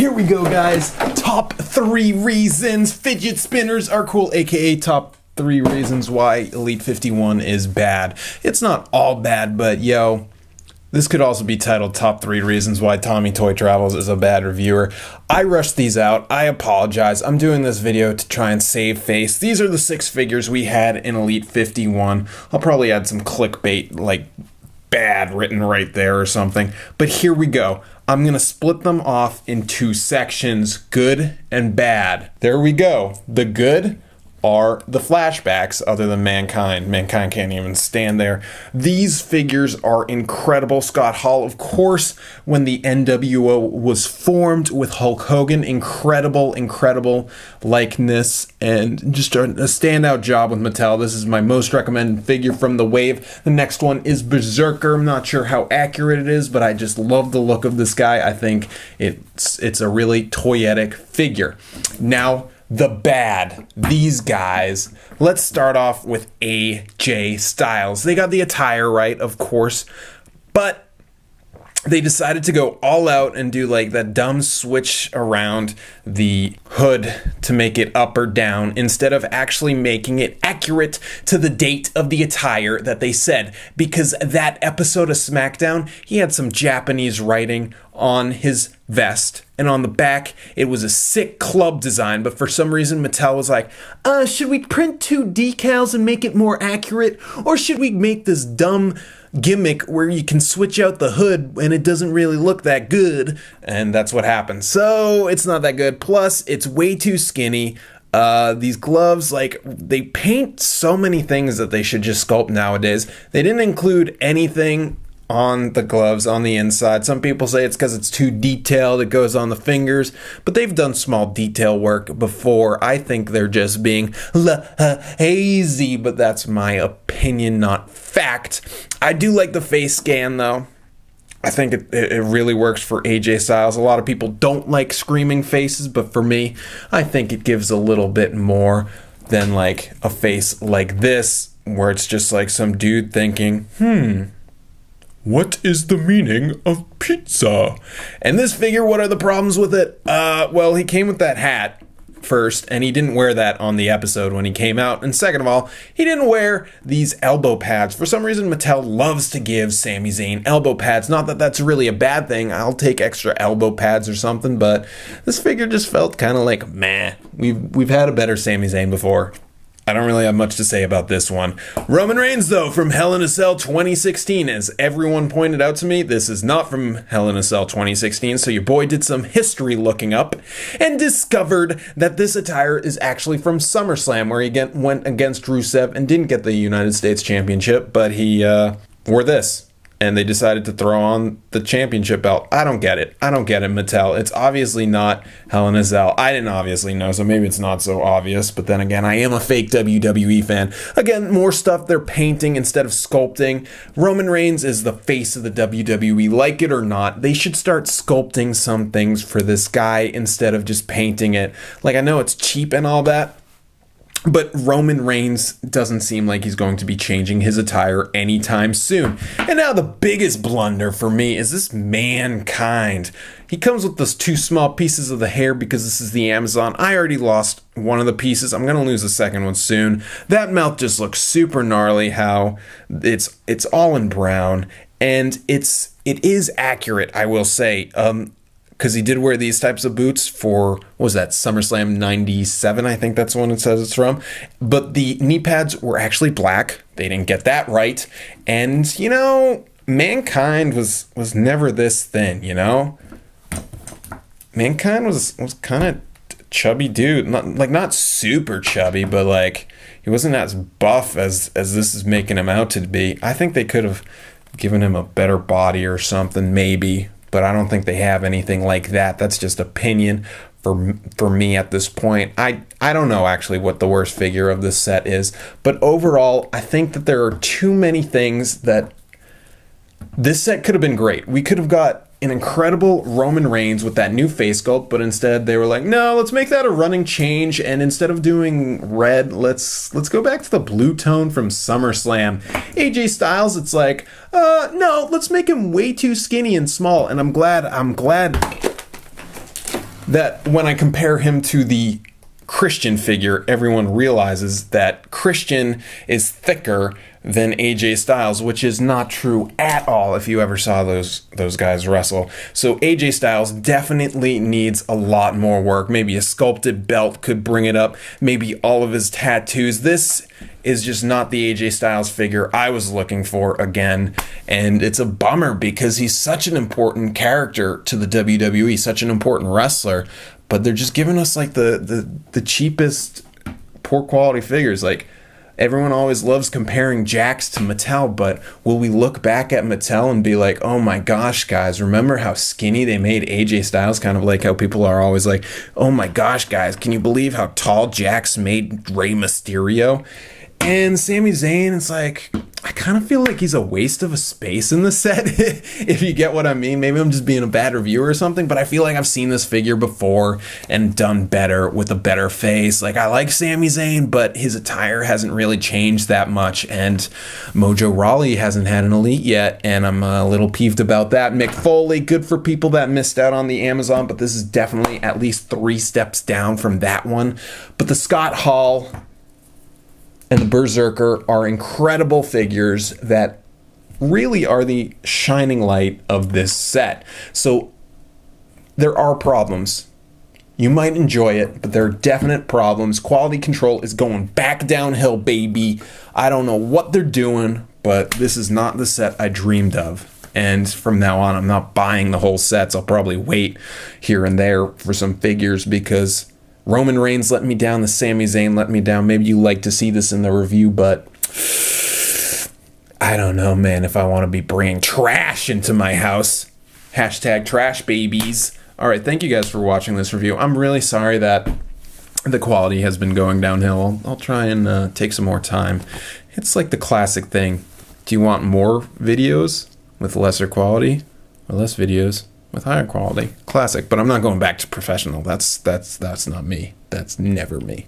Here we go, guys. Top 3 reasons fidget spinners are cool, aka top 3 reasons why Elite 51 is bad. It's not all bad, but yo, this could also be titled Top 3 Reasons Why Tommy Toy Travels is a Bad Reviewer. I rushed these out. I apologize. I'm doing this video to try and save face. These are the 6 figures we had in Elite 51. I'll probably add some clickbait, like bad written right there or something. But here we go. I'm going to split them off in 2 sections, good and bad. There we go. The good are the flashbacks other than Mankind. Mankind can't even stand there. These figures are incredible. Scott Hall, of course, when the NWO was formed with Hulk Hogan, incredible likeness and just a standout job with Mattel. This is my most recommended figure from the wave. The next one is Berzerker. I'm not sure how accurate it is, but I just love the look of this guy. I think it's a really toyetic figure. Now, the bad, these guys. Let's start off with AJ Styles. They got the attire right, of course, but they decided to go all out and do like that dumb switch around the hood to make it up or down instead of actually making it accurate to the date of the attire that they said. Because that episode of SmackDown, he had some Japanese writing on his vest, and on the back it was a sick club design, but for some reason Mattel was like, should we print 2 decals and make it more accurate, or should we make this dumb gimmick where you can switch out the hood and it doesn't really look that good? And that's what happened. So it's not that good, plus it's way too skinny. These gloves, like, they paint so many things that they should just sculpt nowadays. They didn't include anything on the gloves on the inside. Some people say it's because it's too detailed, it goes on the fingers, but they've done small detail work before. I think they're just being hazy, but that's my opinion, not fact. I do like the face scan though. I think it really works for AJ Styles. A lot of people don't like screaming faces, but for me, I think it gives a little bit more than like a face like this, where it's just like some dude thinking, what is the meaning of pizza? And this figure, what are the problems with it? Well, he came with that hat first, and he didn't wear that on the episode when he came out. And second of all, he didn't wear these elbow pads. For some reason, Mattel loves to give Sami Zayn elbow pads. Not that that's really a bad thing. I'll take extra elbow pads or something, but this figure just felt kind of like, meh. We've had a better Sami Zayn before. I don't really have much to say about this one. Roman Reigns, though, from Hell in a Cell 2016. As everyone pointed out to me, this is not from Hell in a Cell 2016, so your boy did some history looking up and discovered that this attire is actually from SummerSlam, where he went against Rusev and didn't get the United States Championship, but he wore this. And they decided to throw on the championship belt. I don't get it. I don't get it, Mattel. It's obviously not Hell in a Cell. I didn't obviously know, so maybe it's not so obvious. But then again, I am a fake WWE fan. Again, more stuff they're painting instead of sculpting. Roman Reigns is the face of the WWE. Like it or not, they should start sculpting some things for this guy instead of just painting it. Like, I know it's cheap and all that, but Roman Reigns doesn't seem like he's going to be changing his attire anytime soon. And now the biggest blunder for me is this Mankind. He comes with those 2 small pieces of the hair because this is the Amazon. I already lost one of the pieces. I'm going to lose the second one soon. That mouth just looks super gnarly, how it's all in brown. And it is accurate, I will say. Because he did wear these types of boots for, what was that, SummerSlam 97, I think that's the one it says it's from. But the knee pads were actually black. They didn't get that right. And, you know, Mankind was never this thin, you know? Mankind was kind of chubby dude. Not super chubby, but like, he wasn't as buff as this is making him out to be. I think they could have given him a better body or something, maybe. But I don't think they have anything like that. That's just opinion for me at this point. I don't know actually what the worst figure of this set is. But overall, I think that there are too many things that this set could have been great. We could have got an incredible Roman Reigns with that new face sculpt, but instead they were like, no, let's make that a running change, and instead of doing red, let's go back to the blue tone from SummerSlam. AJ Styles, it's like, no, let's make him way too skinny and small, and I'm glad that when I compare him to the Christian figure, everyone realizes that Christian is thicker than AJ Styles, which is not true at all if you ever saw those guys wrestle. So AJ Styles definitely needs a lot more work. Maybe a sculpted belt could bring it up. Maybe all of his tattoos. This is just not the AJ Styles figure I was looking for again. And it's a bummer because he's such an important character to the WWE, such an important wrestler. But they're just giving us like the cheapest, poor quality figures. Like, everyone always loves comparing Jakks to Mattel, but will we look back at Mattel and be like, oh my gosh, guys, remember how skinny they made AJ Styles? Kind of like how people are always like, oh my gosh, guys, can you believe how tall Jakks made Rey Mysterio? And Sami Zayn, it's like, I kind of feel like he's a waste of a space in the set, if you get what I mean. Maybe I'm just being a bad reviewer or something, but I feel like I've seen this figure before and done better with a better face. Like, I like Sami Zayn, but his attire hasn't really changed that much, and Mojo Rawley hasn't had an elite yet, and I'm a little peeved about that. Mick Foley, good for people that missed out on the Amazon, but this is definitely at least 3 steps down from that one. But the Scott Hall and the Berzerker are incredible figures that really are the shining light of this set. So there are problems. You might enjoy it, but there are definite problems. Quality control is going back downhill, baby. I don't know what they're doing, but this is not the set I dreamed of. And from now on, I'm not buying the whole sets. I'll probably wait here and there for some figures because Roman Reigns let me down, the Sami Zayn let me down. Maybe you like to see this in the review, but I don't know, man, if I want to be bringing trash into my house. Hashtag trash babies. All right, thank you guys for watching this review. I'm really sorry that the quality has been going downhill. I'll try and take some more time. It's like the classic thing. Do you want more videos with lesser quality or less videos with higher quality? Classic, but I'm not going back to professional. That's not me. That's never me.